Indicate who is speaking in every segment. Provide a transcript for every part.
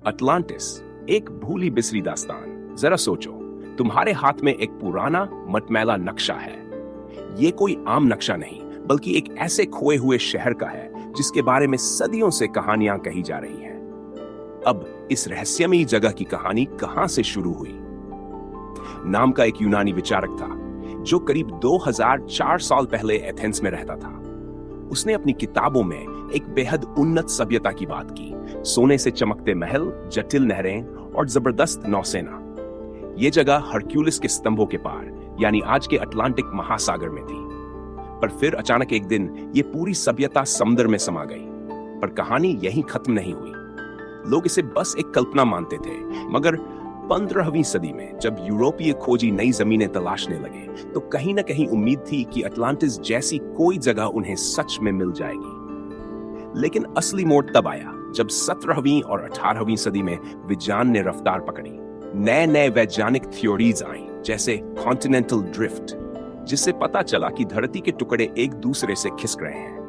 Speaker 1: Atlantis, एक भूली बिसरी दास्तान। जरा सोचो, तुम्हारे हाथ में एक पुराना मटमैला नक्शा है। ये कोई आम नक्शा नहीं, बल्कि एक ऐसे खोए हुए शहर का है जिसके बारे में सदियों से कहानियां कही जा रही हैं। अब इस रहस्यमयी जगह की कहानी कहां से शुरू हुई? नाम का एक यूनानी विचारक था जो करीब 2004 साल पहले एथेंस में रहता था। उसने अपनी किताबों में एक बेहद उन्नत सभ्यता की बात की। सोने से चमकते महल, जटिल नहरें और जबरदस्त नौसेना। यह जगह हरक्यूलिस के स्तंभों के पार, यानी आज के अटलांटिक महासागर में थी। पर फिर अचानक एक दिन ये पूरी सभ्यता समुद्र में समा गई। पर कहानी यहीं खत्म नहीं हुई। लोग इसे बस एक कल्पना मानते थे, मगर 15वीं सदी में जब यूरोपीय खोजी नई जमीनें तलाशने लगे, तो कहीं ना कहीं उम्मीद थी कि अटलांटिस जैसी कोई जगह उन्हें सच में मिल जाएगी। लेकिन असली मोड़ तब आया जब 17वीं और 18वीं सदी में विज्ञान ने रफ्तार पकड़ी। नए नए वैज्ञानिक थ्योरीज आई, जैसे कॉन्टिनेंटल ड्रिफ्ट, जिससे पता चला कि धरती के टुकड़े एक दूसरे से खिसक रहे हैं।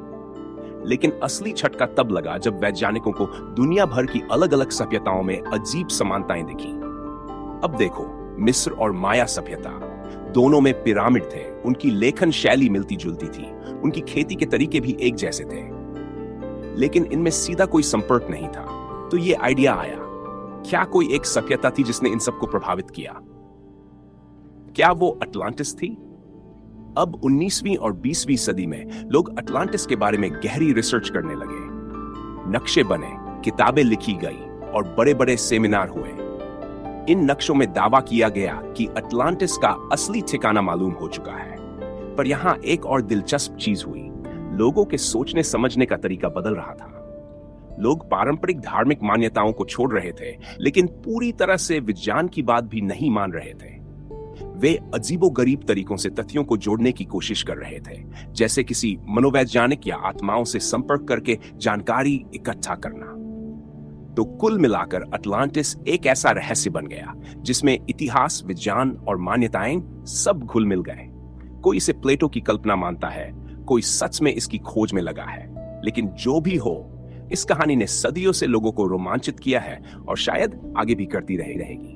Speaker 1: लेकिन असली झटका तब लगा जब वैज्ञानिकों को दुनिया भर की अलग अलग सभ्यताओं में अजीब समानताएं दिखी। अब देखो, मिस्र और माया सभ्यता, दोनों में पिरामिड थे। उनकी लेखन शैली मिलती जुलती थी, उनकी खेती के तरीके भी एक जैसे थे, लेकिन इनमें सीधा कोई संपर्क नहीं था। तो ये आइडिया आया, क्या कोई एक सभ्यता थी जिसने इन सबको प्रभावित किया? क्या वो अटलांटिस थी? अब 19वीं और 20वीं सदी में लोग अटलांटिस के बारे में गहरी रिसर्च करने लगे। नक्शे बने, किताबें लिखी गई और बड़े बड़े सेमिनार हुए। इन नक्शों में दावा किया गया कि अटलांटिस का असली ठिकाना मालूम हो चुका है। पर यहां एक और दिलचस्प चीज हुई। लोगों के सोचने समझने का तरीका बदल रहा था। लोग पारंपरिक धार्मिक मान्यताओं को छोड़ रहे थे, लेकिन पूरी तरह से विज्ञान की बात भी नहीं मान रहे थे। वे अजीबोगरीब तरीकों से तथ्यों को जोड़ने की कोशिश कर रहे थे, जैसे किसी मनोवैज्ञानिक या आत्माओं से संपर्क करके जानकारी इकट्ठा करना। तो कुल मिलाकर अटलांटिस एक ऐसा रहस्य बन गया जिसमें इतिहास, विज्ञान और मान्यताएं सब घुल मिल गए। कोई इसे प्लेटो की कल्पना मानता है, कोई सच में इसकी खोज में लगा है। लेकिन जो भी हो, इस कहानी ने सदियों से लोगों को रोमांचित किया है और शायद आगे भी करती रहेगी।